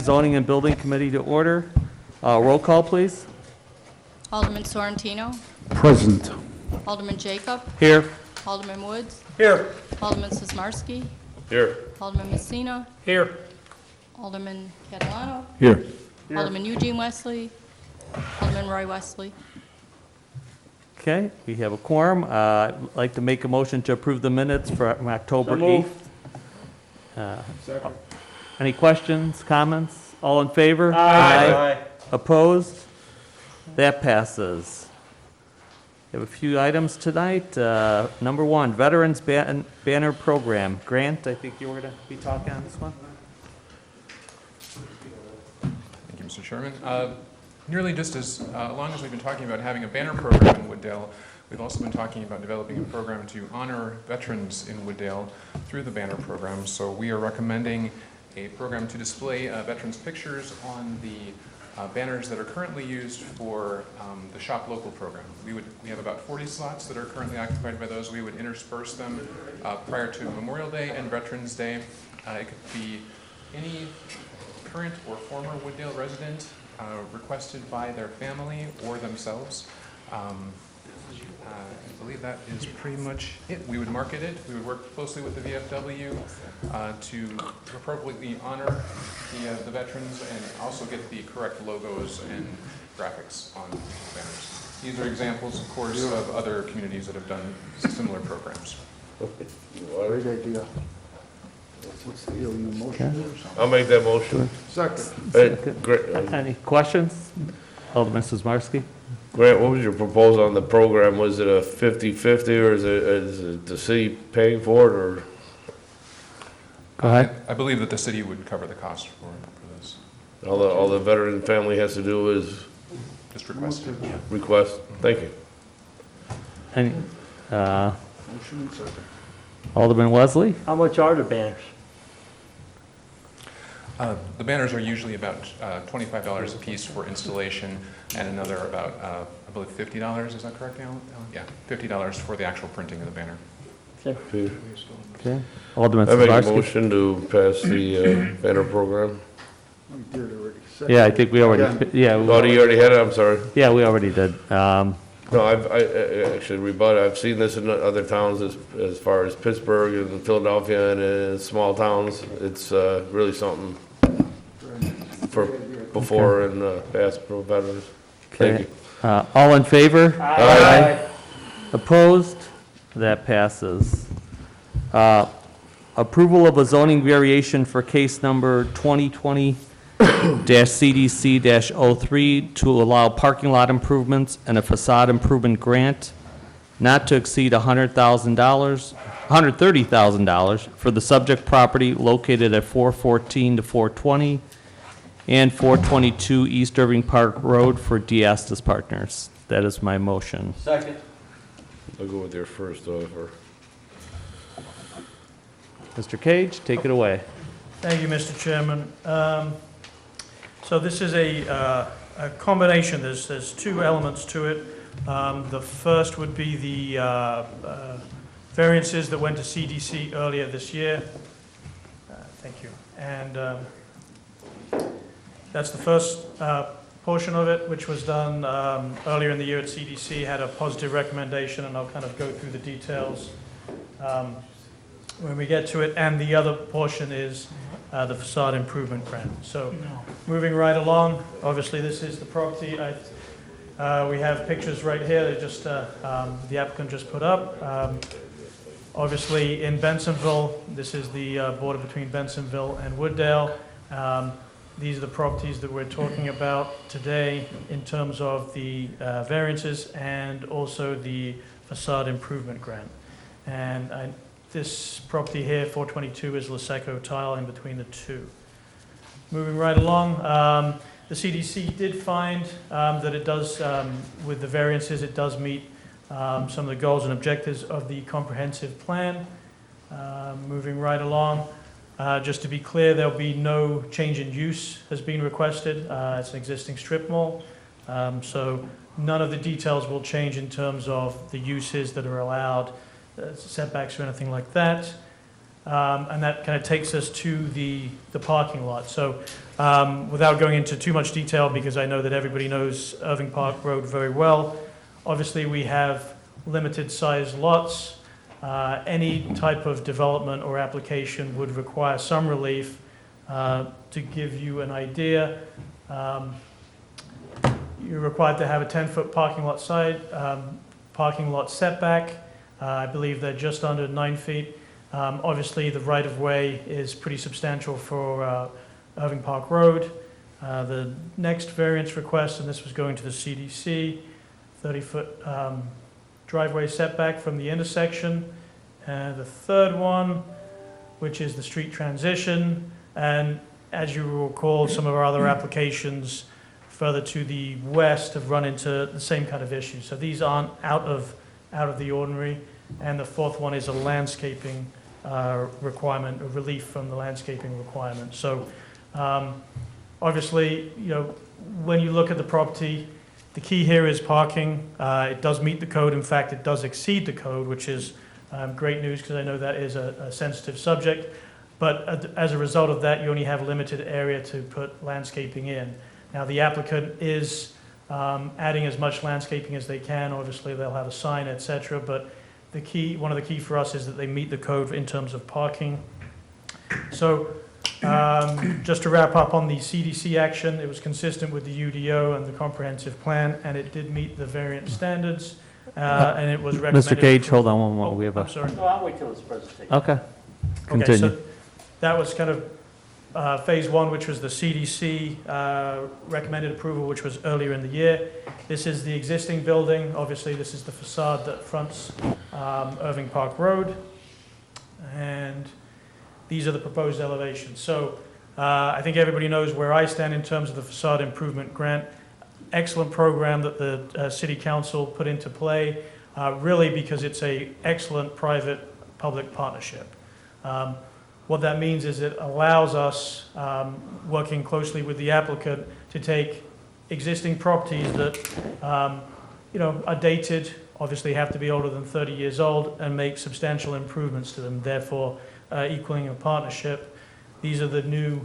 Zoning and Building Committee to order. Roll call, please. Alderman Sorrentino, Present. Alderman Jacob, Here. Alderman Woods, Here. Alderman Sismarski, Here. Alderman Messina, Here. Alderman Catalano, Here. Alderman Eugene Wesley, Alderman Roy Wesley. Okay, we have a quorum. I'd like to make a motion to approve the minutes from October 8th. Second. Any questions, comments? All in favor? Aye. Opposed? That passes. We have a few items tonight. Number one, Veterans Banner Program. Grant, I think you were going to be talking on this one. Thank you, Mr. Chairman. Nearly just as long as we've been talking about having a banner program in Wooddale, we've also been talking about developing a program to honor veterans in Wooddale through the banner program. So we are recommending a program to display veterans' pictures on the banners that are currently used for the Shop Local program. We have about 40 slots that are currently occupied by those. We would intersperse them prior to Memorial Day and Veterans Day. It could be any current or former Wooddale resident requested by their family or themselves. I believe that is pretty much it. We would market it. We would work closely with the VFW to appropriately honor the veterans and also get the correct logos and graphics on banners. These are examples, of course, of other communities that have done similar programs. Great idea. What's the deal, you motion or something? I'll make that motion. Second. Any questions? Alderman Sismarski? Grant, what was your proposal on the program? Was it a 50-50 or is it the city paying for it or? Go ahead. I believe that the city would cover the cost for this. All the veteran family has to do is Just request it. request? Thank you. Any, Motion and second. Alderman Wesley? How much are the banners? The banners are usually about $25 a piece for installation and another about, I believe, $50. Is that correct, Alan? Yeah, $50 for the actual printing of the banner. Okay. Alderman I make a Sismarski? motion to pass the banner program. We did already. Second. Yeah, I think we already, Oh, you already had it? I'm sorry. yeah, we already did. No, I actually rebut. I've seen this in other towns as far as Pittsburgh and Philadelphia and in small towns. It's really something for before and past pro veterans. Thank Okay. you. All in favor? Aye. Opposed? That passes. Approval of a zoning variation for case number 2020-CDC-03 to allow parking lot improvements and a facade improvement grant not to exceed $130,000 for the subject property located at 414 to 420 and 422 East Irving Park Road for Diastis Partners. That is my motion. Second. I'll go with your first offer. Mr. Cage, take it away. Thank you, Mr. Chairman. So this is a combination. There's two elements to it. The first would be the variances that went to CDC earlier this year. Thank you. And that's the first portion of it, which was done earlier in the year at CDC, had a positive recommendation, and I'll kind of go through the details when we get to it. And the other portion is the facade improvement grant. So moving right along, obviously this is the property. We have pictures right here that just the applicant just put up. Obviously in Bensonville, this is the border between Bensonville and Wooddale. These are the properties that we're talking about today in terms of the variances and also the facade improvement grant. And this property here, 422, is Liseco tile in between the two. Moving right along, the CDC did find that it does, with the variances, it does meet some of the goals and objectives of the comprehensive plan. Moving right along, just to be clear, there'll be no change in use has been requested. It's an existing strip mall, so none of the details will change in terms of the uses that are allowed, setbacks or anything like that. and that kind of takes us to the parking lot. So without going into too much detail, because I know that everybody knows Irving Park Road very well, obviously we have limited size lots. Any type of development or application would require some relief. To give you an idea, you're required to have a 10-foot parking lot setback. I believe they're just under 9 feet. Obviously, the right-of-way is pretty substantial for Irving Park Road. The next variance request, and this was going to the CDC, 30-foot driveway setback from the intersection. The third one, which is the street transition, and as you will recall, some of our other applications further to the west have run into the same kind of issue. So these aren't out of the ordinary. And the fourth one is a landscaping requirement, a relief from the landscaping requirement. So obviously, when you look at the property, the key here is parking. It does meet the code. In fact, it does exceed the code, which is great news because I know that is a sensitive subject. But as a result of that, you only have limited area to put landscaping in. Now, the applicant is adding as much landscaping as they can. Obviously, they'll have a sign, etc. But one of the key for us is that they meet the code in terms of parking. So just to wrap up on the CDC action, it was consistent with the UDO and the comprehensive plan, and it did meet the variance standards, and it was recommended. Mr. Gage, hold on one moment. We have I'm sorry. No, I'll wait till his presentation. Okay. Okay, Continue. so that was kind of phase one, which was the CDC recommended approval, which was earlier in the year. This is the existing building. Obviously, this is the facade that fronts Irving Park Road. And these are the proposed elevations. So I think everybody knows where I stand in terms of the facade improvement grant. Excellent program that the City Council put into play, really because it's an excellent private-public partnership. What that means is it allows us, working closely with the applicant, to take existing properties that are dated, obviously have to be older than 30 years old, and make substantial improvements to them, therefore equaling a partnership. These are the new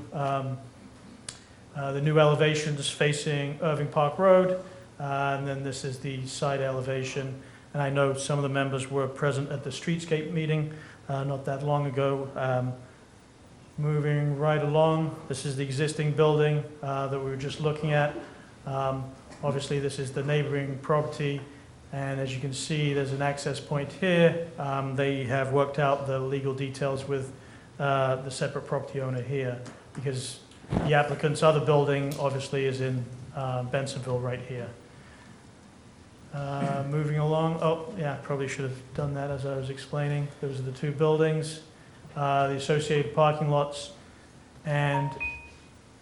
elevations facing Irving Park Road, and then this is the side elevation. And I know some of the members were present at the streetscape meeting not that long ago. Moving right along, this is the existing building that we were just looking at. Obviously, this is the neighboring property, and as you can see, there's an access point here. They have worked out the legal details with the separate property owner here, because the applicant's other building, obviously, is in Bensonville right here. Moving along, probably should have done that as I was explaining. Those are the two buildings. The associated parking lots, and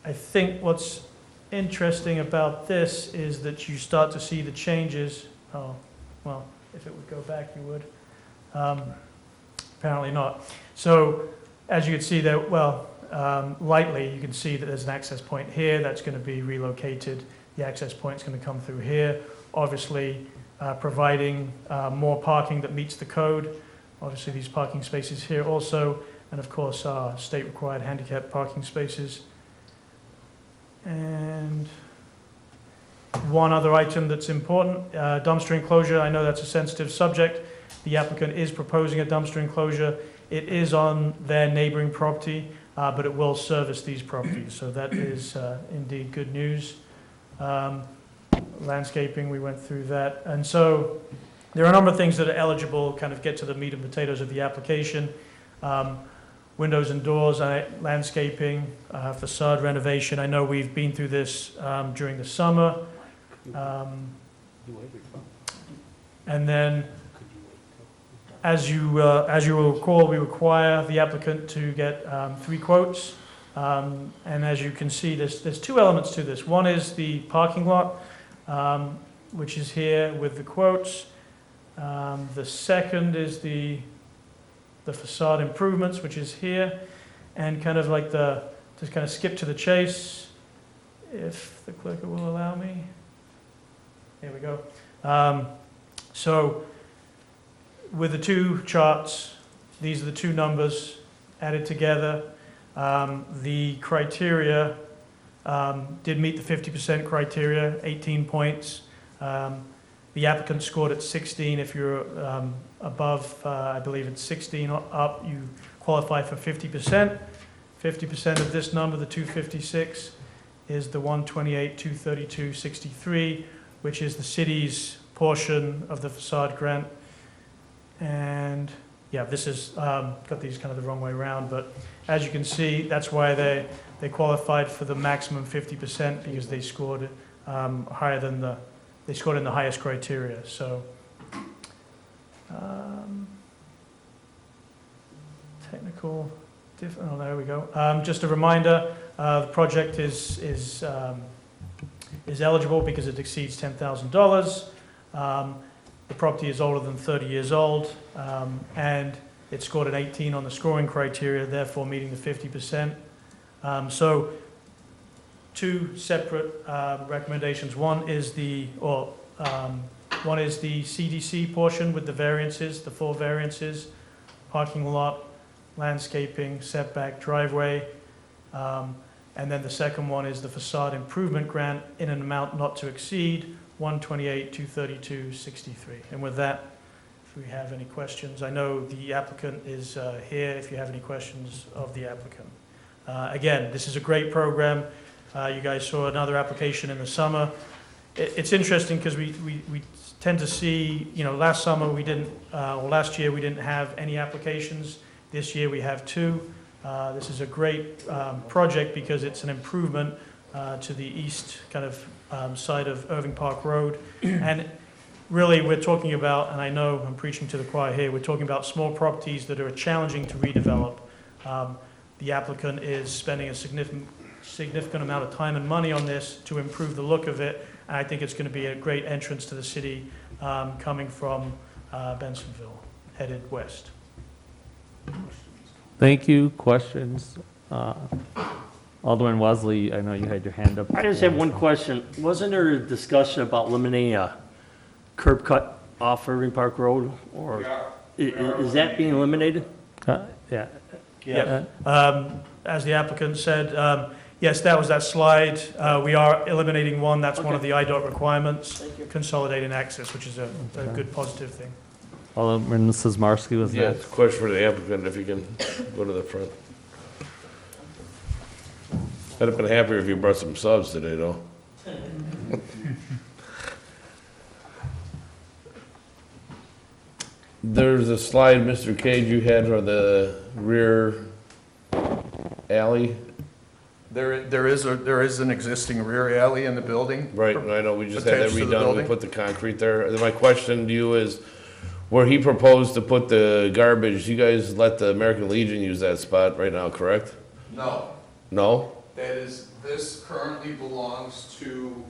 I think what's interesting about this is that you start to see the changes. Oh, well, if it would go back, you would. Apparently not. So, as you can see there, lightly, you can see that there's an access point here that's going to be relocated. The access point is going to come through here, obviously providing more parking that meets the code. Obviously, these parking spaces here also, and of course, state-required handicap parking spaces. And one other item that's important, dumpster enclosure. I know that's a sensitive subject. The applicant is proposing a dumpster enclosure. It is on their neighboring property, but it will service these properties. So that is indeed good news. Landscaping, we went through that. And so there are a number of things that are eligible, kind of get to the meat and potatoes of the application. Windows and doors, landscaping, facade renovation. I know we've been through this during the summer. And then, as you will recall, we require the applicant to get 3 quotes. And as you can see, there's 2 elements to this. One is the parking lot, which is here with the quotes. The second is the facade improvements, which is here, and kind of like to kind of skip to the chase, if the clicker will allow me. Here we go. So with the 2 charts, these are the 2 numbers. added together. The criteria did meet the 50% criteria, 18 points. The applicant scored at 16. If you're above, I believe it's 16 up, you qualify for 50%. 50% of this number, the 256, is the 128, 232, 63, which is the city's portion of the facade grant. And yeah, this is, got these kind of the wrong way around, but as you can see, that's why they qualified for the maximum 50% because they scored higher than they scored in the highest criteria. So technical, oh, there we go. Just a reminder, the project is eligible because it exceeds $10,000. The property is older than 30 years old, and it scored an 18 on the scoring criteria, therefore meeting the 50%. So two separate recommendations. One is the CDC portion with the variances, the 4 variances, parking lot, landscaping, setback, driveway. And then the second one is the facade improvement grant in an amount not to exceed 128, 232, 63. And with that, if we have any questions, I know the applicant is here if you have any questions of the applicant. Again, this is a great program. You guys saw another application in the summer. It's interesting because we tend to see, last summer we didn't, or last year we didn't have any applications. This year we have 2. This is a great project because it's an improvement to the east kind of side of Irving Park Road. And really we're talking about, and I know I'm preaching to the choir here, we're talking about small properties that are challenging to redevelop. The applicant is spending a significant amount of time and money on this to improve the look of it. And I think it's going to be a great entrance to the city coming from Bensonville, headed west. Thank you. Questions? Alderman Wesley, I know you had your hand up. I just have one question. Wasn't there a discussion about eliminating a curb cut off Irving Park Road? Or is that being eliminated? Yeah. Yeah. As the applicant said, yes, that was that slide. We are eliminating one. That's one of the IDOT requirements, consolidating access, which is a good positive thing. Alderman Sizmarsky was Yeah, next. it's a question for the applicant, if you can go to the front. I'd have been happier if you brought some subs today, though. There's a slide, Mr. Cage, you had for the rear alley. There is an existing rear alley in the building. Right, and I know we just had that Attached to the redone, we building? put the concrete there. My question to you is, where he proposed to put the garbage, you guys let the American Legion use that spot right now, correct? No, No? this currently belongs to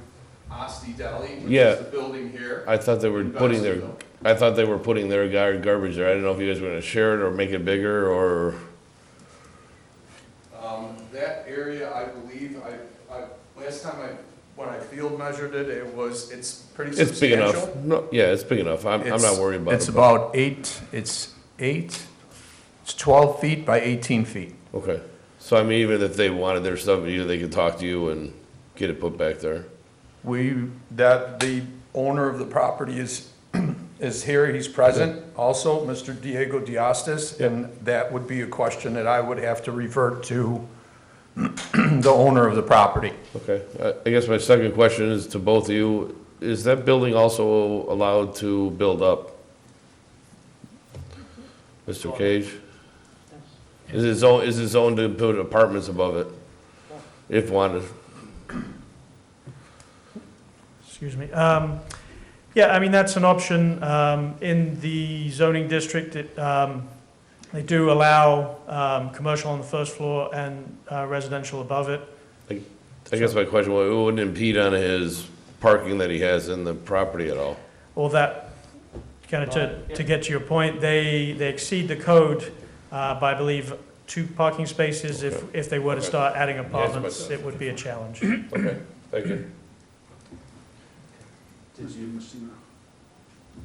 Asti Deli, which Yeah. is the building here. I thought they were in putting their, Bensonville. I thought they were putting their garbage there. I didn't know if you guys were gonna share it or make it bigger or, That area, I believe, last time when I field measured it, it's pretty it's big substantial. enough. No, yeah, it's big enough. I'm not worried about it. It's about 12 feet by 18 feet. Okay, so I mean, even if they wanted their stuff, they could talk to you and get it put back there. The owner of the property is here, he's present also, Mr. Diego Diastis, and that would be a question that I would have to revert to the owner of the property. Okay, I guess my second question is to both of you, is that building also allowed to build up? Mr. Cage? Is it zoned to put apartments above it, if wanted? Excuse me. Yeah, I mean, that's an option. In the zoning district, they do allow commercial on the first floor and residential above it. I guess my question was, it wouldn't impede on his parking that he has in the property at all? Or that, kind of to get to your point, they exceed the code by, I believe, 2 parking spaces. If they were to start adding apartments, it would be a challenge. Okay, thank you.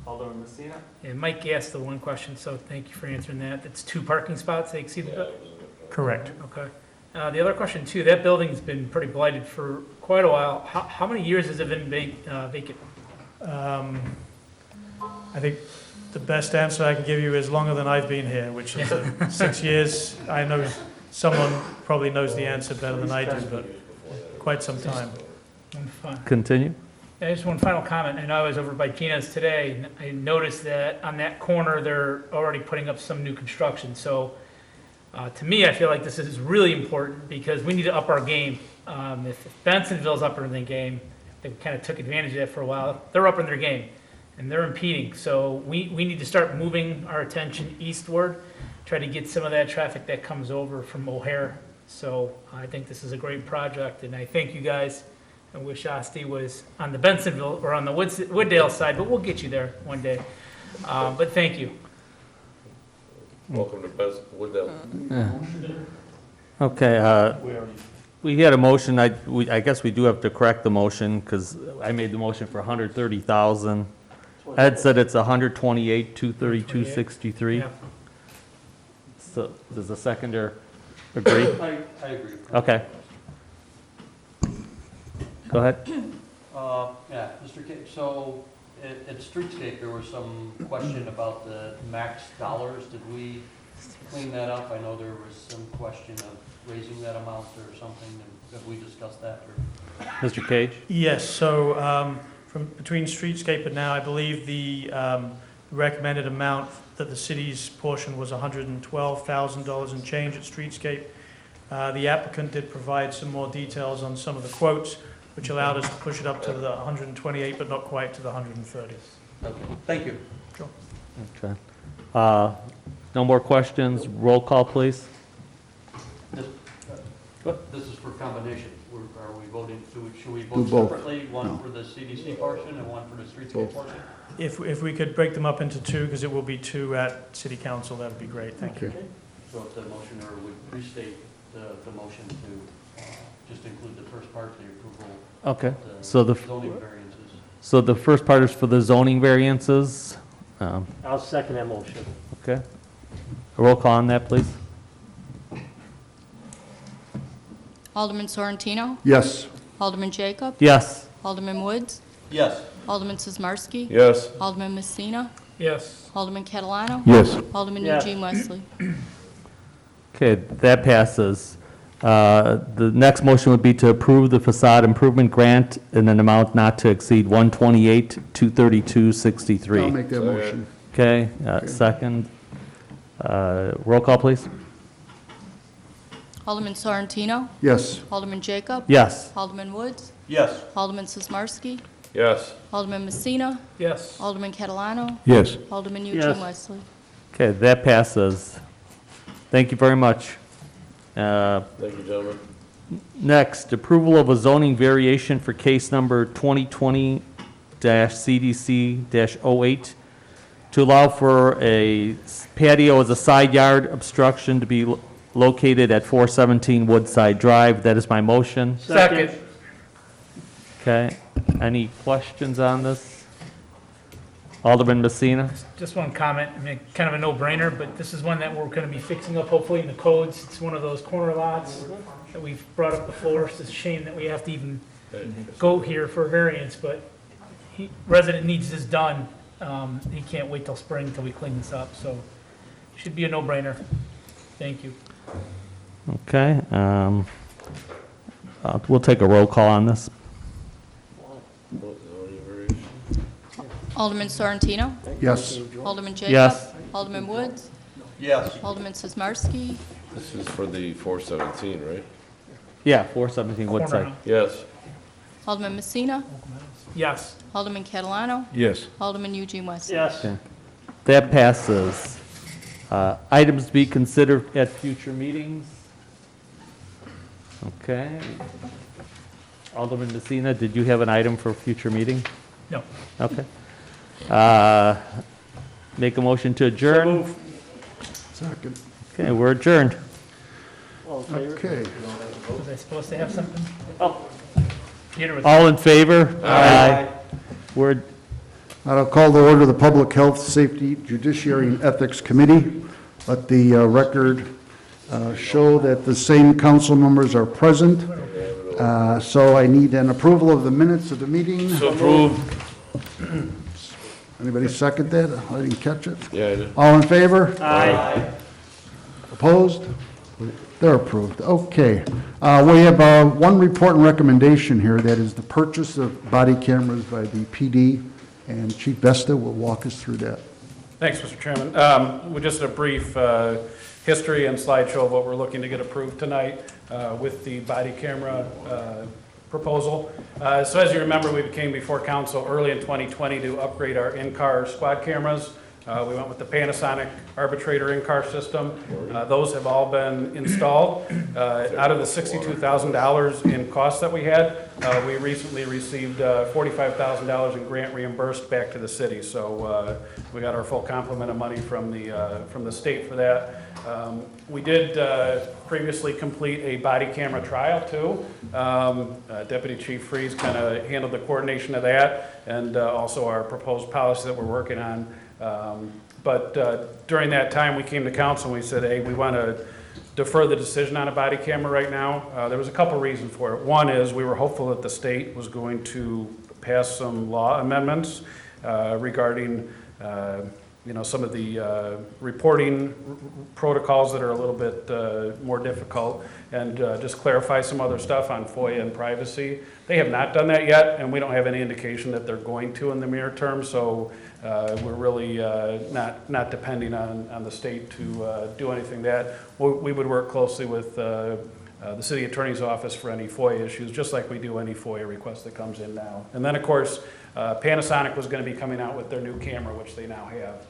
Alderman Messina? And Mike asked the one question, so thank you for answering that. It's 2 parking spots they exceeded. Correct. Okay. The other question too, that building's been pretty blighted for quite a while. How many years has it been vacant? I think the best answer I can give you is longer than I've been here, which is 6 years. I know someone probably knows the answer better than I do, but quite some time. Continue. Just one final comment. I know I was over by Gina's today, and I noticed that on that corner, they're already putting up some new construction. So to me, I feel like this is really important because we need to up our game. If Bensonville's upping their game, they kind of took advantage of that for a while. They're upping their game, and they're impeding. So we need to start moving our attention eastward, try to get some of that traffic that comes over from O'Hare. So I think this is a great project, and I thank you guys. I wish Asti was on the Bensonville or on the Wooddale side, but we'll get you there one day. But thank you. Welcome to Wooddale. Okay, we had a motion, I guess we do have to correct the motion, because I made the motion for 130,000. Ed said it's 128, 232.63. Yeah. So, does the seconder agree? I agree. Okay. Go ahead. Yeah, Mr. K, so at Streetscape, there was some question about the max dollars. Did we clean that up? I know there was some question of raising that amount or something. Have we discussed that? Or? Mr. Cage? Yes, so from between Streetscape and now, I believe the recommended amount that the city's portion was $112,000 and change at Streetscape. The applicant did provide some more details on some of the quotes, which allowed us to push it up to the 128, but not quite to the 130. Okay, thank you. Sure. Okay. No more questions. Roll call, please. This is for combination. Are we voting, should we Do vote both. separately? One for the CDC portion and one for the Streetscape portion? If we could break them up into two, because it will be two at City Council, that would be great. Thank you. Okay. So if the motioner would restate the motion to just include the first part, the approval Okay. of So the zoning variances. So the first part is for the zoning variances. I'll second that motion. Okay. A roll call on that, please. Alderman Sorrentino? Yes. Alderman Jacob? Yes. Alderman Woods? Yes. Alderman Sizmarsky? Yes. Alderman Messina? Yes. Alderman Catalano? Yes. Alderman Yes. Eugene Wesley? Okay, that passes. The next motion would be to approve the facade improvement grant in an amount not to exceed I'll $128,232.63. make that motion. Okay, second. Roll call, please. Alderman Sorrentino? Yes. Alderman Jacob? Yes. Alderman Woods? Yes. Alderman Sizmarsky? Yes. Alderman Messina? Yes. Alderman Catalano? Yes. Alderman Yes. Eugene Wesley? Okay, that passes. Thank you very much. Thank you, gentlemen. Next, approval of a zoning variation for case number 2020-CDC-08 to allow for a patio as a side yard obstruction to be located at 417 Woodside Drive. That is my motion. Second. Okay, any questions on this? Alderman Messina? Just one comment, I mean, kind of a no-brainer, but this is one that we're gonna be fixing up hopefully in the codes. It's one of those corner lots that we've brought up before. It's a shame that we have to even go here for a variance, but resident needs this done. He can't wait till spring till we clean this up, so should be a no-brainer. Thank you. Okay, we'll take a roll call on this. Alderman Sorrentino? Yes. Alderman Jacob? Yes. Alderman Woods? Yes. Alderman Sizmarsky? This is for the 417, right? Yeah, 417 Woodside. Corner. Yes. Alderman Messina? Yes. Alderman Catalano? Yes. Alderman Eugene Wesley? Yes. Okay. That passes. Items to be considered at future meetings. Okay. Alderman Messina, did you have an item for a future meeting? No. Okay. Make a motion to adjourn. Second. Okay, we're adjourned. All in favor? Okay. Was I supposed to have something? Oh. Peter was. All in favor? Aye. We're I'll call to order the Public Health, Safety, Judiciary, and Ethics Committee. Let the record show that the same council members are present. So I need an approval of the minutes of the meeting. So approved. Anybody second that? I didn't catch it. Yeah, I did. All in favor? Aye. Opposed? They're approved. Okay. We have one report and recommendation here, that is the purchase of body cameras by the PD, and Chief Vesta will walk us through that. Thanks, Mr. Chairman. We just a brief history and slideshow of what we're looking to get approved tonight with the body camera proposal. So as you remember, we came before council early in 2020 to upgrade our in-car squad cameras. We went with the Panasonic Arbitrator in-car system. Those have all been installed. Out of the $62,000 in costs that we had, we recently received $45,000 in grant reimbursed back to the city. So we got our full complement of money from the state for that. We did previously complete a body camera trial too. Deputy Chief Freeze kind of handled the coordination of that, and also our proposed policy that we're working on. But during that time, we came to council and we said, hey, we want to defer the decision on a body camera right now. There was a couple reasons for it. One is we were hopeful that the state was going to pass some law amendments regarding some of the reporting protocols that are a little bit more difficult, and just clarify some other stuff on FOIA and privacy. They have not done that yet, and we don't have any indication that they're going to in the near term, so we're really not depending on the state to do anything that. We would work closely with the city attorney's office for any FOIA issues, just like we do any FOIA request that comes in now. And then, of course, Panasonic was going to be coming out with their new camera, which they now have.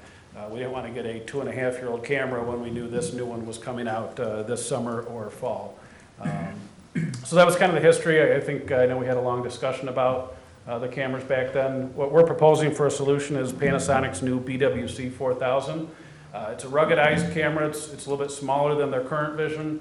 We didn't want to get a 2.5-year-old camera when we knew this new one was coming out this summer or fall. So that was kind of the history. I know we had a long discussion about the cameras back then. What we're proposing for a solution is Panasonic's new BWC 4000. It's a ruggedized camera. It's a little bit smaller than their current version.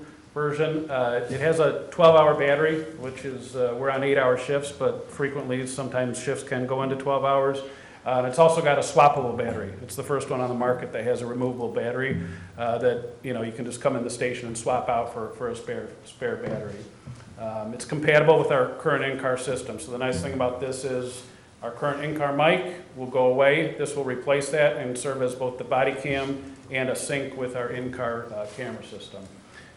It has a 12-hour battery, which is, we're on 8-hour shifts, but frequently, sometimes shifts can go into 12 hours. And it's also got a swappable battery. It's the first one on the market that has a removable battery that you can just come in the station and swap out for a spare battery. It's compatible with our current in-car system. So the nice thing about this is our current in-car mic will go away. This will replace that and serve as both the body cam and a sync with our in-car camera system.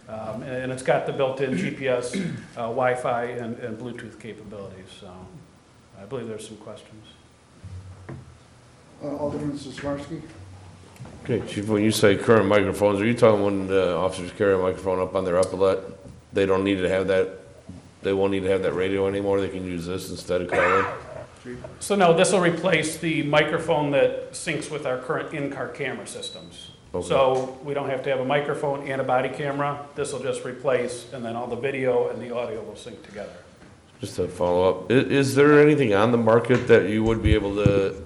And it's got the built-in GPS, Wi-Fi, and Bluetooth capabilities. So I believe there's some questions. Alderman Sismarski? Okay, Chief, when you say current microphones, are you talking when the officers carry a microphone up on their epaulette? They don't need to have that, they won't need to have that radio anymore? They can use this instead of calling? So no, this will replace the microphone that syncs with our current in-car camera systems. Okay. So we don't have to have a microphone and a body camera. This will just replace, and then all the video and the audio will sync together. Just to follow up, is there anything on the market that you would be able to,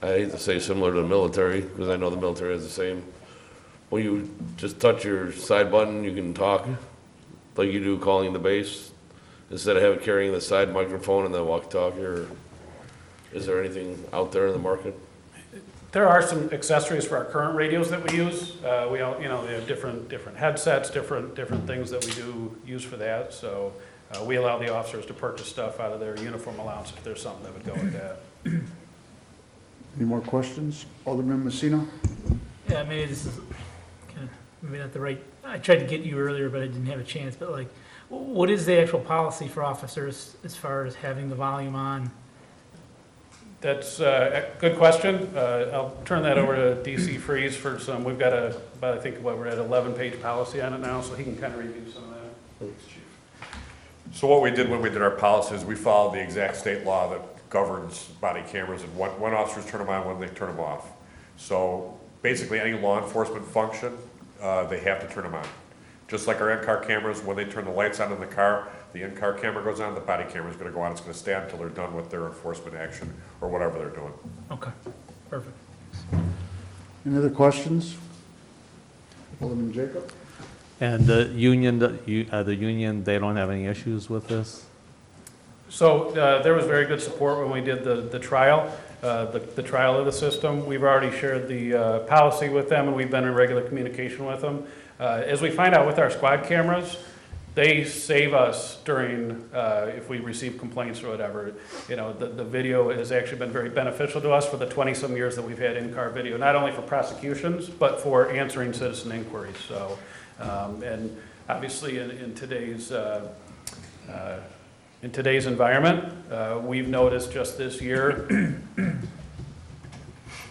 I hate to say similar to the military, because I know the military has the same, when you just touch your side button, you can talk, like you do calling the base, instead of carrying the side microphone and the walkie-talkie, or is there anything out there in the market? There are some accessories for our current radios that we use. We have different headsets, different things that we do use for that. So we allow the officers to purchase stuff out of their uniform allowance if there's something that would go with that. Any more questions? Alderman Messina? Yeah, maybe this is kind of, maybe not the right, I tried to get you earlier, but I didn't have a chance, but like, what is the actual policy for officers as far as having the volume on? That's a good question. I'll turn that over to DC Freeze for some, we've got about, I think, we're at 11-page policy on it now, so he can kind of review some of that. Thanks, Chief. So what we did when we did our policies, we followed the exact state law that governs body cameras and when officers turn them on, when they turn them off. So basically any law enforcement function, they have to turn them on. Just like our in-car cameras, when they turn the lights on in the car, the in-car camera goes on, the body camera is going to go on. It's going to stay on until they're done with their enforcement action or whatever they're doing. Okay, perfect. Any other questions? Alderman Jacob? And the union, they don't have any issues with this? So there was very good support when we did the trial, the trial of the system. We've already shared the policy with them, and we've been in regular communication with them. As we find out with our squad cameras, they save us during, if we receive complaints or whatever. You know, the video has actually been very beneficial to us for the 20-some years that we've had in-car video, not only for prosecutions, but for answering citizen inquiries. So, and obviously in today's environment, we've noticed just this year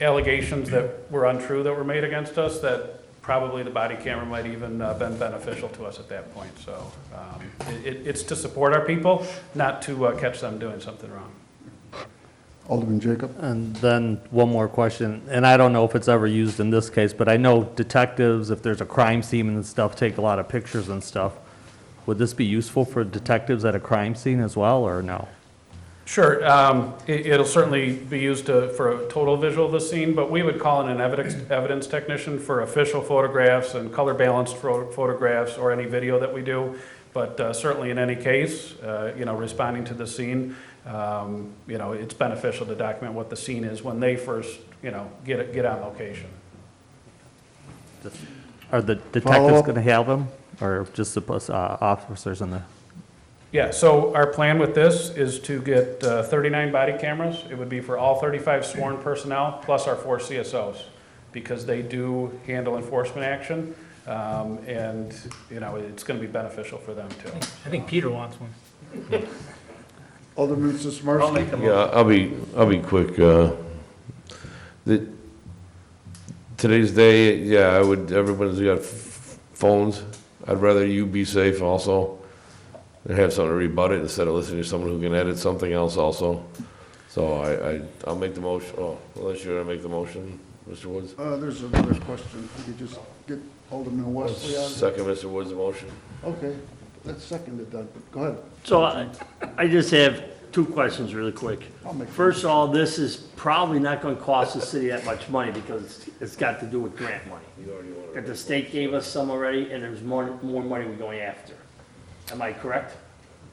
allegations that were untrue that were made against us that probably the body camera might even been beneficial to us at that point. So it's to support our people, not to catch them doing something wrong. Alderman Jacob? And then one more question, and I don't know if it's ever used in this case, but I know detectives, if there's a crime scene and stuff, take a lot of pictures and stuff. Would this be useful for detectives at a crime scene as well, or no? Sure, it'll certainly be used for a total visual of the scene, but we would call in an evidence technician for official photographs and color balanced photographs or any video that we do. But certainly in any case, you know, responding to the scene, you know, it's beneficial to document what the scene is when they first, you know, get on location. Are the detectives going to have them, or just the officers in the? Yeah, so our plan with this is to get 39 body cameras. It would be for all 35 sworn personnel, plus our 4 CSOs, because they do handle enforcement action, and, you know, it's going to be beneficial for them, too. I think Peter wants one. Alderman Sismarski? Yeah, I'll be quick. Today's day, yeah, everybody's got phones. I'd rather you be safe also and have something to rebut it instead of listening to someone who can edit something else also. So I'll make the motion. Oh, unless you're gonna make the motion, Mr. Woods? There's another question. If you could just get Alderman Wesley on. Second Mr. Woods' motion. Okay, that's seconded then. Go ahead. So I just have 2 questions really quick. I'll make First of all, this is probably not going to cost the city that much money because it's got to do with grant money. But the state gave us some already, and there's more money we're going after. Am I correct?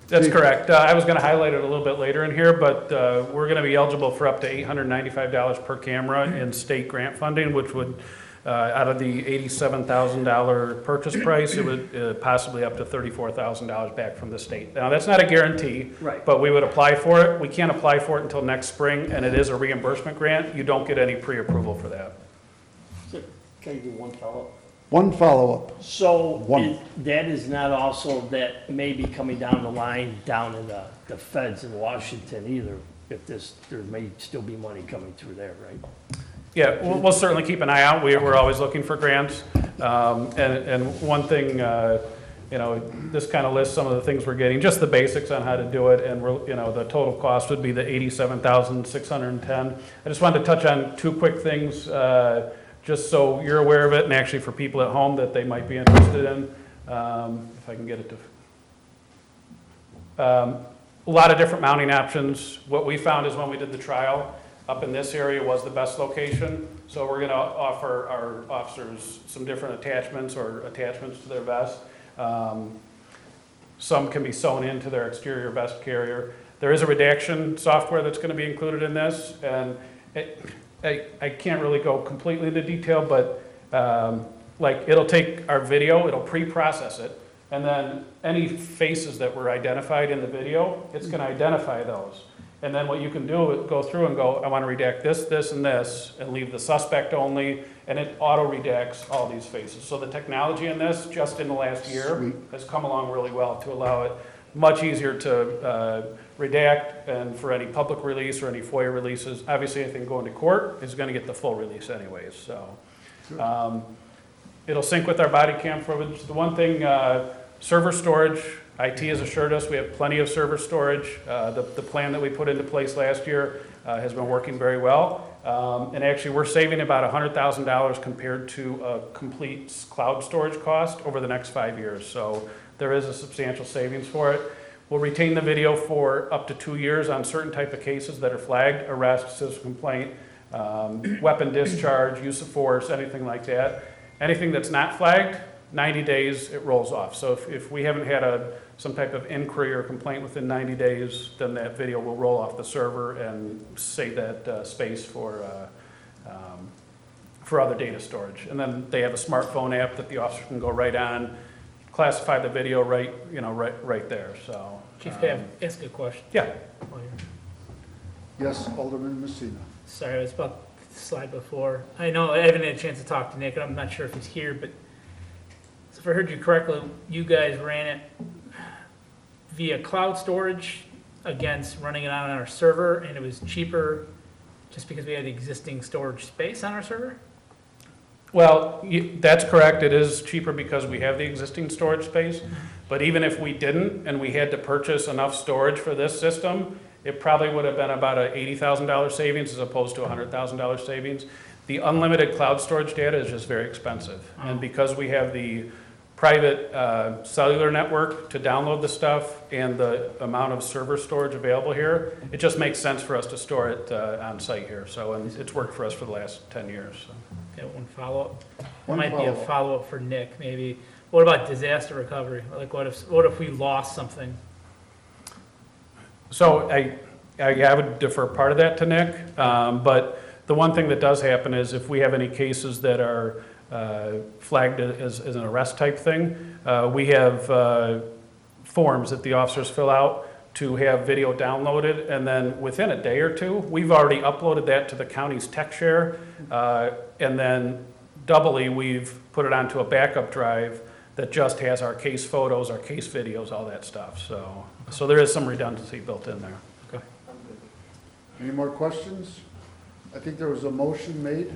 That's correct. I was going to highlight it a little bit later in here, but we're going to be eligible for up to $895 per camera in state grant funding, which would, out of the $87,000 purchase price, it would possibly up to $34,000 back from the state. Now, that's not a guarantee, Right. but we would apply for it. We can't apply for it until next spring, and it is a reimbursement grant. You don't get any pre-approval for that. So, can I do one follow-up? One follow-up. So One. that is not also that may be coming down the line down in the feds in Washington either, if there may still be money coming through there, right? Yeah, we'll certainly keep an eye out. We're always looking for grants. And one thing, you know, this kind of lists some of the things we're getting, just the basics on how to do it. And we're, you know, the total cost would be the $87,610. I just wanted to touch on 2 quick things, just so you're aware of it, and actually for people at home that they might be interested in. If I can get it to. A lot of different mounting options. What we found is when we did the trial, up in this area was the best location. So we're going to offer our officers some different attachments or attachments to their vest. Some can be sewn into their exterior vest carrier. There is a redaction software that's going to be included in this, and I can't really go completely into detail, but like it'll take our video, it'll pre-process it, and then any faces that were identified in the video, it's going to identify those. And then what you can do is go through and go, I want to redact this, this, and this, and leave the suspect only, and it auto-redacts all these faces. So the technology in this, just in the last year, Sweet. has come along really well to allow it much easier to redact, and for any public release or any FOIA releases. Obviously, anything going to court is going to get the full release anyways, so. It'll sync with our body cam footage. The one thing, server storage, IT has assured us we have plenty of server storage. The plan that we put into place last year has been working very well. And actually, we're saving about $100,000 compared to a complete cloud storage cost over the next 5 years. So there is a substantial savings for it. We'll retain the video for up to 2 years on certain type of cases that are flagged: arrest, citizen complaint, weapon discharge, use of force, anything like that. Anything that's not flagged, 90 days, it rolls off. So if we haven't had some type of inquiry or complaint within 90 days, then that video will roll off the server and save that space for for other data storage. And then they have a smartphone app that the officer can go right on, classify the video right, right there, so. Chief, can I ask a question? Yeah. Yes, Alderman Messina. Sorry, I was about the slide before. I know I haven't had a chance to talk to Nick, and I'm not sure if he's here, but so if I heard you correctly, you guys ran it via cloud storage against running it on our server, and it was cheaper just because we had existing storage space on our server? Well, that's correct. It is cheaper because we have the existing storage space. But even if we didn't, and we had to purchase enough storage for this system, it probably would have been about a $80,000 savings as opposed to a $100,000 savings. The unlimited cloud storage data is just very expensive. And because we have the private cellular network to download the stuff and the amount of server storage available here, it just makes sense for us to store it on site here. So, and it's worked for us for the last 10 years. So. Okay, one follow-up. It One might be a follow-up. follow-up for Nick, maybe. What about disaster recovery? Like, what if we lost something? So I would defer part of that to Nick, but the one thing that does happen is if we have any cases that are flagged as an arrest type thing, we have forms that the officers fill out to have video downloaded, and then within a day or two, we've already uploaded that to the county's tech share, and then doubly, we've put it onto a backup drive that just has our case photos, our case videos, all that stuff. So there is some redundancy built in there. Okay. Any more questions? I think there was a motion made,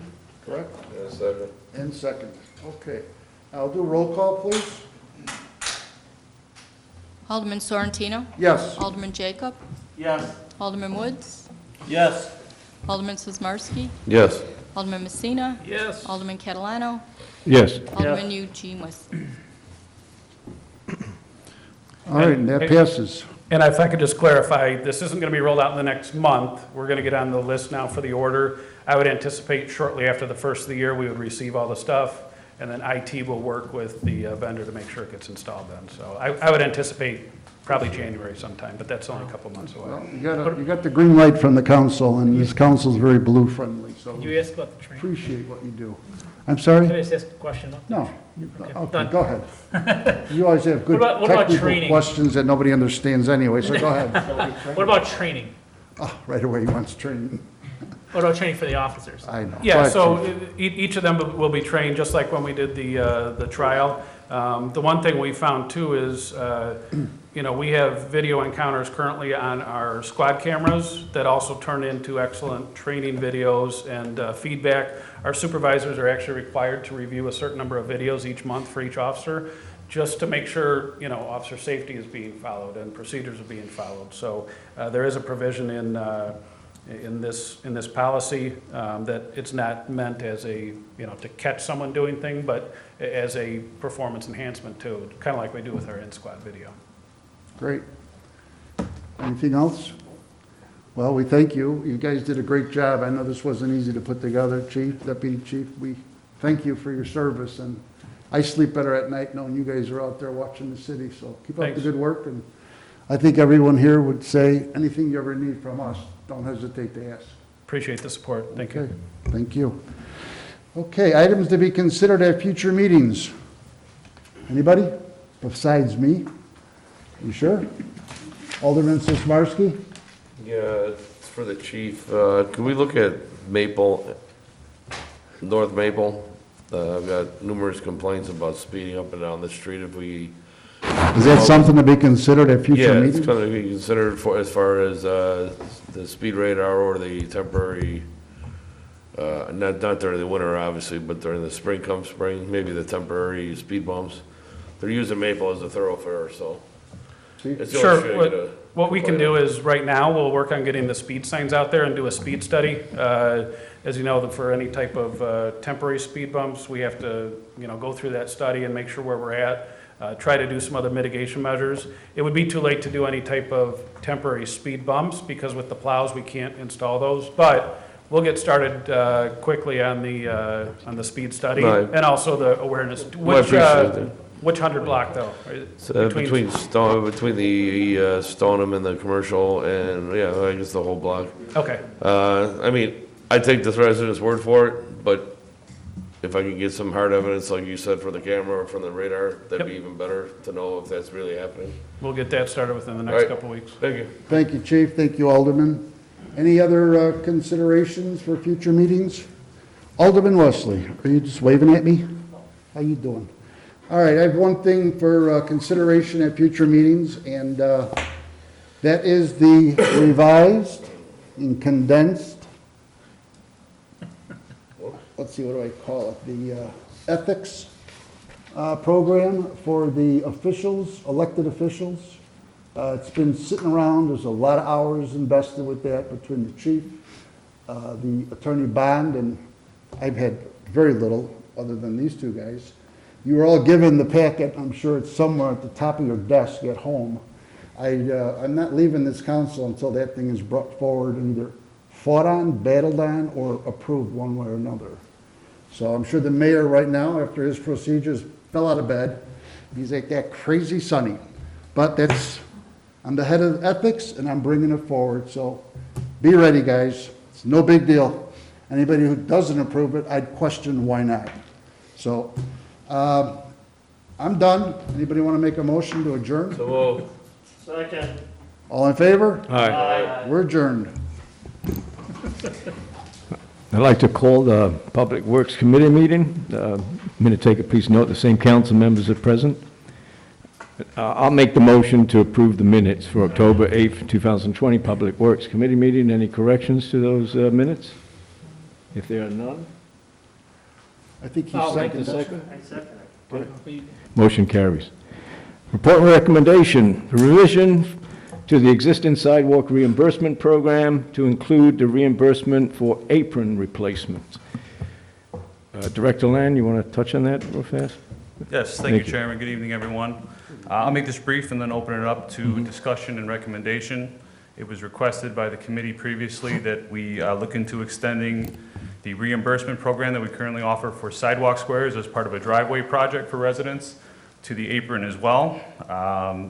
correct? Yeah, second. And second. Okay. I'll do roll call, please. Alderman Sorrentino? Yes. Alderman Jacob? Yes. Alderman Woods? Yes. Alderman Sizmarsky? Yes. Alderman Messina? Yes. Alderman Catalano? Yes. Alderman Eugene Wesley? All right, and that passes. And if I could just clarify, this isn't going to be rolled out in the next month. We're going to get on the list now for the order. I would anticipate shortly after the first of the year, we would receive all the stuff, and then IT will work with the vendor to make sure it gets installed then. So I would anticipate probably January sometime, but that's only a couple months away. Well, you got the green light from the council, and this council's very blue-friendly, so Can you ask about the training? appreciate what you do. I'm sorry? Can I just ask a question about No. Okay, Okay, done. go ahead. You always have good What about technical training? questions that nobody understands anyway, so go ahead. What about training? Oh, right away, he wants training. What about training for the officers? I know. Go Yeah, ahead, so Chief. each of them will be trained, just like when we did the trial. The one thing we found too is, we have video encounters currently on our squad cameras that also turn into excellent training videos and feedback. Our supervisors are actually required to review a certain number of videos each month for each officer, just to make sure, officer safety is being followed and procedures are being followed. So there is a provision in this policy that it's not meant as a, to catch someone doing thing, but as a performance enhancement too, kind of like we do with our in-squad video. Great. Anything else? Well, we thank you. You guys did a great job. I know this wasn't easy to put together, Chief, Deputy Chief. We thank you for your service, and I sleep better at night knowing you guys are out there watching the city, so keep up the Thanks. good work, and I think everyone here would say, anything you ever need from us, don't hesitate to ask. Appreciate the support. Thank you. Okay, thank you. Okay, items to be considered at future meetings. Anybody besides me? You sure? Alderman Sismarski? Yeah, it's for the chief. Can we look at Maple, North Maple? I've got numerous complaints about speeding up and down the street if we... Is that something to be considered at future Yeah, meetings? it's going to be considered for, as far as the speed radar or the temporary, not during the winter, obviously, but during the spring, maybe the temporary speed bumps. They're using Maple as a thoroughfare, so. it's the only street I get Sure. a What we can do is, right now, we'll work on getting the speed signs out there and do a speed study. As you know, for any type of temporary speed bumps, we have to, go through that study and make sure where we're at. Try to do some other mitigation measures. It would be too late to do any type of temporary speed bumps because with the plows, we can't install those. But we'll get started quickly on the speed study Right. and also the awareness. Well, I appreciate that. Which 100 block though? Between the Stoneham and the commercial and, I guess the whole block. Okay, I mean, I take this resident's word for it, but if I could get some hard evidence, like you said, for the camera or from the radar, that'd be Yep. even better to know if that's really happening. We'll get that started within the All next right. couple of weeks. Thank you. Thank you, Chief. Thank you, Alderman. Any other considerations for future meetings? Alderman Wesley, are you just waving at me? How you doing? All right, I have one thing for consideration at future meetings, and that is the revised and condensed, let's see, what do I call it? The ethics program for the officials, elected officials. It's been sitting around, there's a lot of hours invested with that between the chief, the attorney Bond, and I've had very little other than these two guys. You were all given the packet, I'm sure it's somewhere at the top of your desk at home. I'm not leaving this council until that thing is brought forward and either fought on, battled on, or approved one way or another. So I'm sure the mayor right now, after his procedures, fell out of bed. He's like that crazy Sonny. But that's, I'm the head of ethics and I'm bringing it forward. So be ready, guys. It's no big deal. Anybody who doesn't approve it, I'd question why not. So I'm done. Anybody want to make a motion to adjourn? So, Second. All in favor? Aye. We're adjourned. I'd like to call the Public Works Committee meeting. Minute taker, please note the same council members are present. I'll make the motion to approve the minutes for October 8th, 2020 Public Works Committee meeting. Any corrections to those minutes? If there are none? I think I'll he's make second. I second it. Motion carries. Report and recommendation, the revision to the existing sidewalk reimbursement program to include the reimbursement for apron replacements. Director Land, you want to touch on that real fast? Yes, thank you, Chairman. Good evening, everyone. I'll make this brief and then open it up to discussion and recommendation. It was requested by the committee previously that we look into extending the reimbursement program that we currently offer for sidewalk squares as part of a driveway project for residents to the apron as well.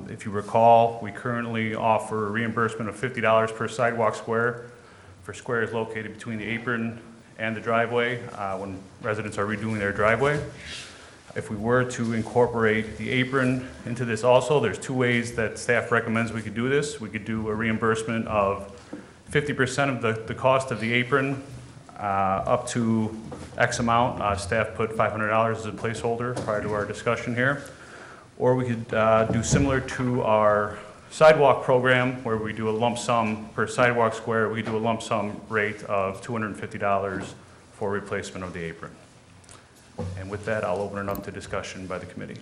If you recall, we currently offer a reimbursement of $50 per sidewalk square for squares located between the apron and the driveway when residents are redoing their driveway. If we were to incorporate the apron into this also, there's two ways that staff recommends we could do this. We could do a reimbursement of 50% of the cost of the apron up to X amount. Staff put $500 as a placeholder prior to our discussion here. Or we could do similar to our sidewalk program where we do a lump sum per sidewalk square. We do a lump sum rate of $250 for replacement of the apron. And with that, I'll open it up to discussion by the committee.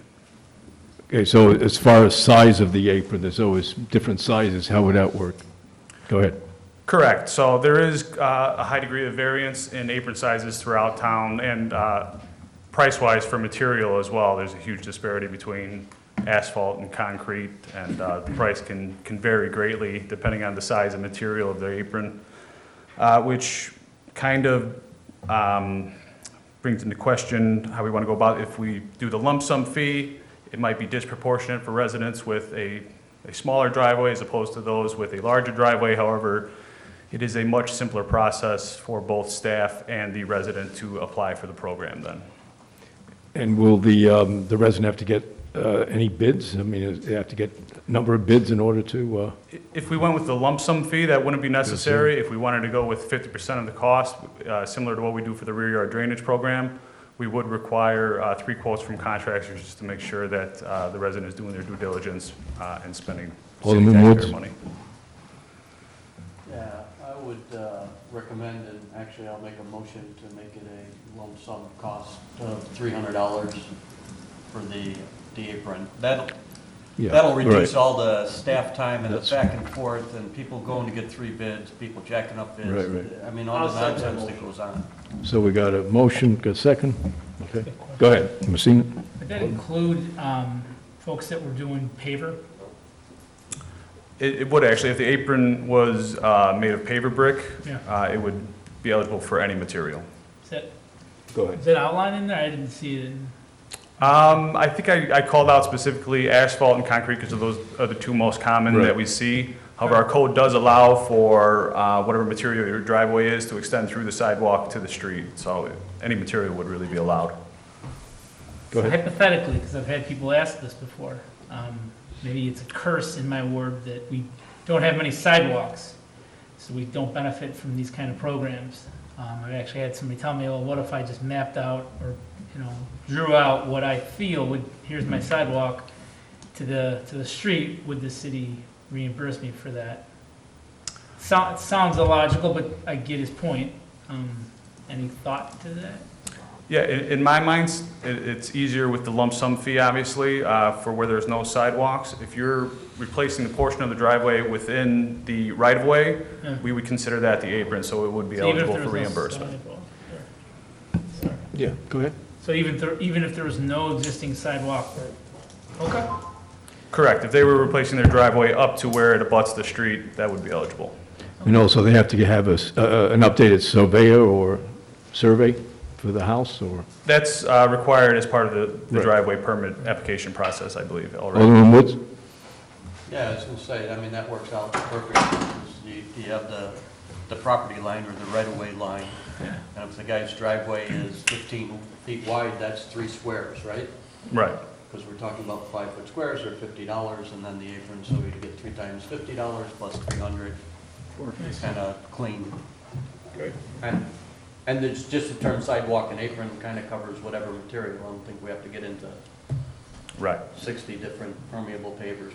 Okay, so as far as size of the apron, there's always different sizes. How would that work? Go ahead. Correct. So there is a high degree of variance in apron sizes throughout town, and price-wise for material as well. There's a huge disparity between asphalt and concrete, and the price can vary greatly depending on the size and material of the apron, which kind of brings into question how we want to go about if we do the lump sum fee. It might be disproportionate for residents with a smaller driveway as opposed to those with a larger driveway. However, it is a much simpler process for both staff and the resident to apply for the program then. And will the resident have to get any bids? I mean, they have to get a number of bids in order to... If we went with the lump sum fee, that wouldn't be necessary. If we wanted to go with 50% of the cost, similar to what we do for the rear yard drainage program, we would require 3 quotes from contractors just to make sure that the resident is doing their due diligence and spending city Alderman taxpayer Woods? money. Yeah, I would recommend, and actually I'll make a motion to make it a lump sum cost of $300 for the apron. Yeah, That'll reduce right. all the staff time and the That's- back and forth, and people going to get 3 bids, people jacking up bids. Right, right. I mean, all I'll the second that nonsense that goes on. So we got a motion, got a second? Okay, go ahead. Messina? Would that include folks that were doing paver? It would actually, if the apron was made of paver brick, Yeah. it would be eligible for any material. Go ahead. Is that outlined in there? I didn't see it in. I think I called out specifically asphalt and concrete because those are the 2 most common Right. that we see. However, our code does allow for whatever material your driveway is to extend through the sidewalk to the street. So any material would really be allowed. Go ahead. Hypothetically, because I've had people ask this before, maybe it's a curse in my ward that we don't have many sidewalks, so we don't benefit from these kind of programs. I've actually had somebody tell me, well, what if I just mapped out or, drew out what I feel would, here's my sidewalk to the street, would the city reimburse me for that? It sounds illogical, but I get his point. Any thought to that? Yeah, in my mind, it's easier with the lump sum fee, obviously, for where there's no sidewalks. If you're replacing the portion of the driveway within the right-of-way, Yeah. we would consider that the apron, so it would be So even if eligible there for was no reimbursement. sidewalk, sure. Sorry. Yeah, go ahead. So even if there was no existing sidewalk, okay. Correct. If they were replacing their driveway up to where it abuts the street, that would be eligible. And also, they have to have an updated surveyor or survey for the house, or? That's required as part of the Right. driveway permit application process, I believe, already. Alderman Woods? Yeah, I was gonna say, I mean, that works out perfect, because you have the property line or the right-of-way line. And if the guy's driveway is 15 feet wide, that's 3 squares, right? Right. Because we're talking about 5-foot squares are $50, and then the apron, so you get 3 times $50 plus 300. Kind of clean. Okay. And there's just the term sidewalk and apron kind of covers whatever material. I don't think we have to get into Right. 60 different permeable pavers,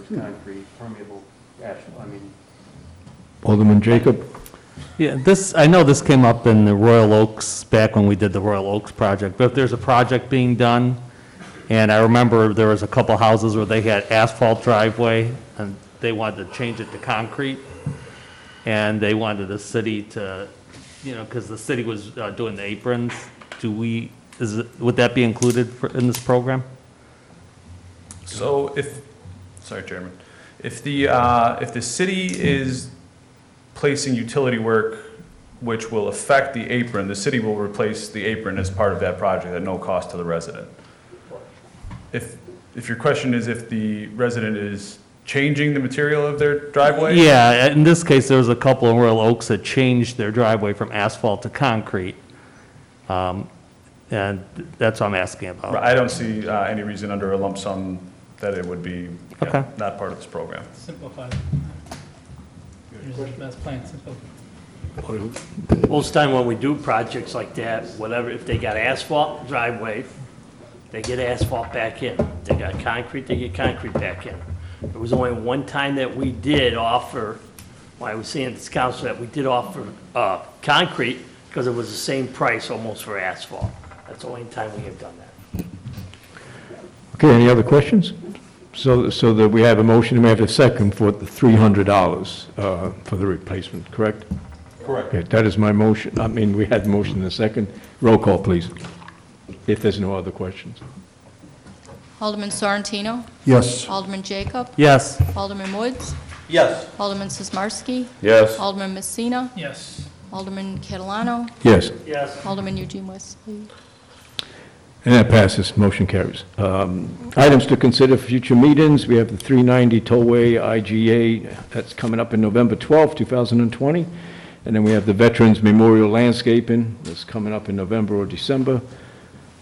concrete, permeable asphalt, I mean. Alderman Jacob? Yeah, I know this came up in the Royal Oaks, back when we did the Royal Oaks project, but if there's a project being done, and I remember there was a couple houses where they had asphalt driveway, and they wanted to change it to concrete, and they wanted the city to, because the city was doing the aprons, would that be included in this program? So sorry, Chairman, if the city is placing utility work which will affect the apron, the city will replace the apron as part of that project at no cost to the resident. If your question is if the resident is changing the material of their driveway? Yeah, in this case, there was a couple in Royal Oaks that changed their driveway from asphalt to concrete. And that's what I'm asking about. I don't see any reason under a lump sum that it would be Okay. not part of this program. Simplify. Here's the best plan, simple. Most of the time when we do projects like that, whatever, if they got asphalt driveway, they get asphalt back in. They got concrete, they get concrete back in. There was only one time that we did offer, when I was saying to this council, that we did offer concrete, because it was the same price almost for asphalt. That's the only time we have done that. Okay, any other questions? So that we have a motion, and we have a second for the $300 for the replacement, correct? Correct. Okay, that is my motion. I mean, we had the motion in a second. Roll call, please, if there's no other questions. Alderman Sorrentino? Yes. Alderman Jacob? Yes. Alderman Woods? Yes. Alderman Sismarski? Yes. Alderman Messina? Yes. Alderman Catalano? Yes, Yes. Alderman Eugene Wesley? and that passes, motion carries. Items to consider for future meetings, we have the 390 Tollway IGA, that's coming up in November 12th, 2020. And then we have the Veterans Memorial Landscaping, that's coming up in November or December.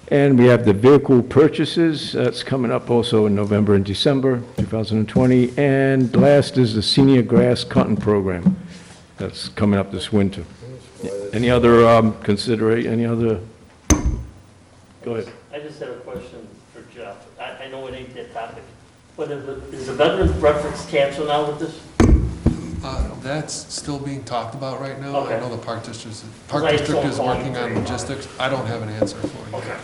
And we have the vehicle purchases, that's coming up also in November and December 2020. And last is the Senior Grass Cutting Program, that's coming up this winter. Any other any other? Go ahead. I just have a question for Jeff. I know it ain't that topic, but is the veterans reference canceled now with this? That's still being talked about right now. Okay. I know the Park District I saw is working on voluntary. logistics. I don't have an answer for you. Okay.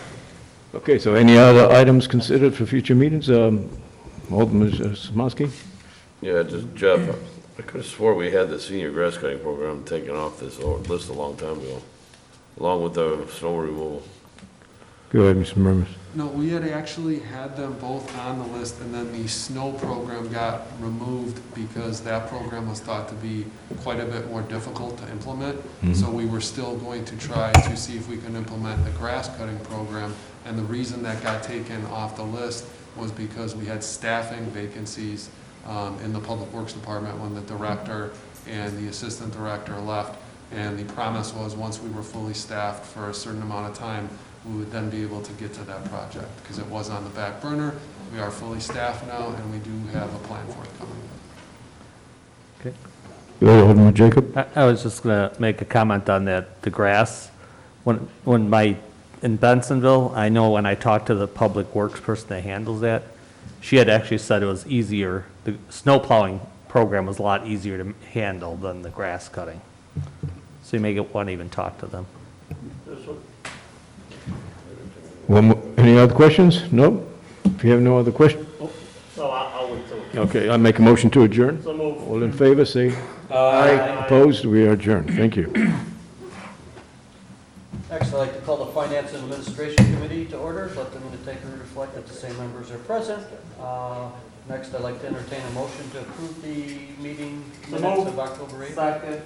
Okay, so any other items considered for future meetings? Alderman Smoski? Yeah, just Jeff, I could have swore we had the senior grass cutting program taken off this list a long time ago, along with the snow removal. Go ahead, Mr. Murmas. No, we had actually had them both on the list, and then the snow program got removed because that program was thought to be quite a bit more difficult to implement. So we were still going to try to see if we can implement the grass cutting program. And the reason that got taken off the list was because we had staffing vacancies in the Public Works Department when the director and the assistant director left. And the promise was, once we were fully staffed for a certain amount of time, we would then be able to get to that project, because it was on the back burner. We are fully staffed now, and we do have a plan for it coming. Okay. Go ahead, Alderman Jacob. I was just going to make a comment on that, the grass. In Bensonville, I know when I talked to the public works person that handles that, she had actually said it was easier, the snow plowing program was a lot easier to handle than the grass cutting. So you may want to even talk to them. Any other questions? No? If you have no other questions? So I'll wait till. Okay, I make a motion to adjourn. So move. All in favor, say aye. Opposed? We are adjourned. Thank you. Next, I'd like to call the Finance and Administration Committee to order. Let them take and reflect that the same members are present. Next, I'd like to entertain a motion to approve the meeting minutes of October 8th. Second.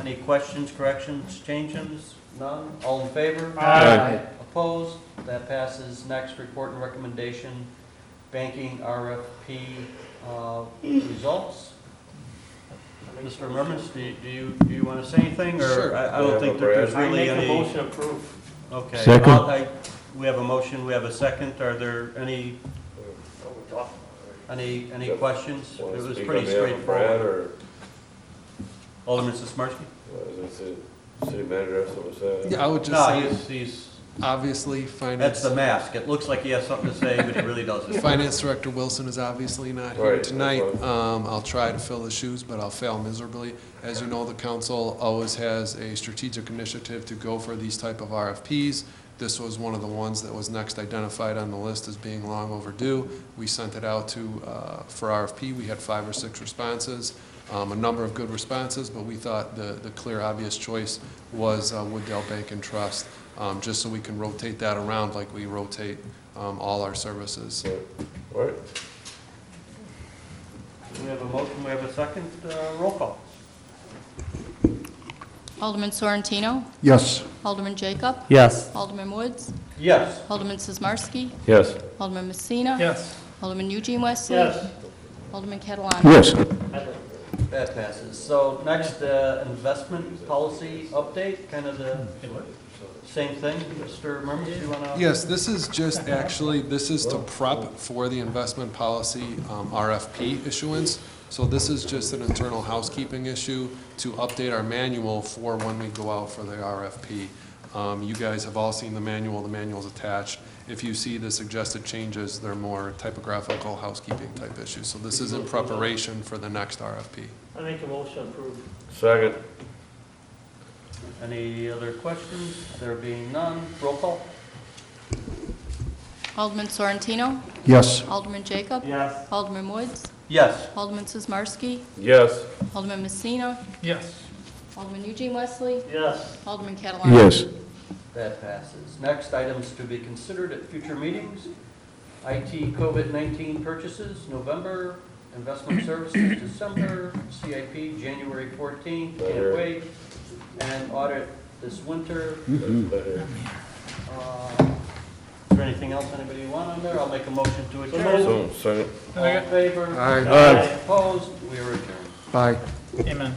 Any questions, corrections, changes? None? All in favor? Aye. Opposed? That passes. Next, report and recommendation, banking RFP results. Mr. Mermans, do you want to say anything? Or Sure. I don't think that there's I really make a any. motion approved. Okay. Second. We have a motion, we have a second. Are there any questions? It Want to was speak pretty on behalf of Brad, straightforward. or Alderman Sismarski? is it city manager, or something like that? Yeah, I would just No, say, he's, obviously, that's finance. the mask. It looks like he has something to say, but he really doesn't. Finance Director Wilson is obviously not here Right, tonight. that's fine. I'll try to fill his shoes, but I'll fail miserably. As you know, the council always has a strategic initiative to go for these type of RFPs. This was one of the ones that was next identified on the list as being long overdue. We sent it out for RFP. We had 5 or 6 responses, a number of good responses, but we thought the clear, obvious choice was Wooddale Bank and Trust, just so we can rotate that around like we rotate all our services. All right. We have a motion, we have a second. Roll call. Alderman Sorrentino? Yes. Alderman Jacob? Yes. Alderman Woods? Yes. Alderman Sismarski? Yes. Alderman Messina? Yes. Alderman Eugene Wesley? Yes. Alderman Catalano? Yes. That passes. So next, investment policy update, kind of the same thing. Mr. Mermans, you want to? Yes, this is just actually, this is to prep for the investment policy RFP issuance. So this is just an internal housekeeping issue to update our manual for when we go out for the RFP. You guys have all seen the manual's attached. If you see the suggested changes, they're more typographical housekeeping type issues. So this is in preparation for the next RFP. I make a motion approved. Second. Any other questions? There being none, roll call. Alderman Sorrentino? Yes. Alderman Jacob? Yes. Alderman Woods? Yes. Alderman Sismarski? Yes. Alderman Messina? Yes. Alderman Eugene Wesley? Yes. Alderman Catalano? Yes. That passes. Next, items to be considered at future meetings. IT COVID-19 purchases, November. Investment services, December. CIP, January 14th. Can't wait. And audit this winter. Is there anything else anybody want on there? I'll make a motion to adjourn. So, second. All in favor? Aye. Opposed? We are adjourned. Bye. Amen.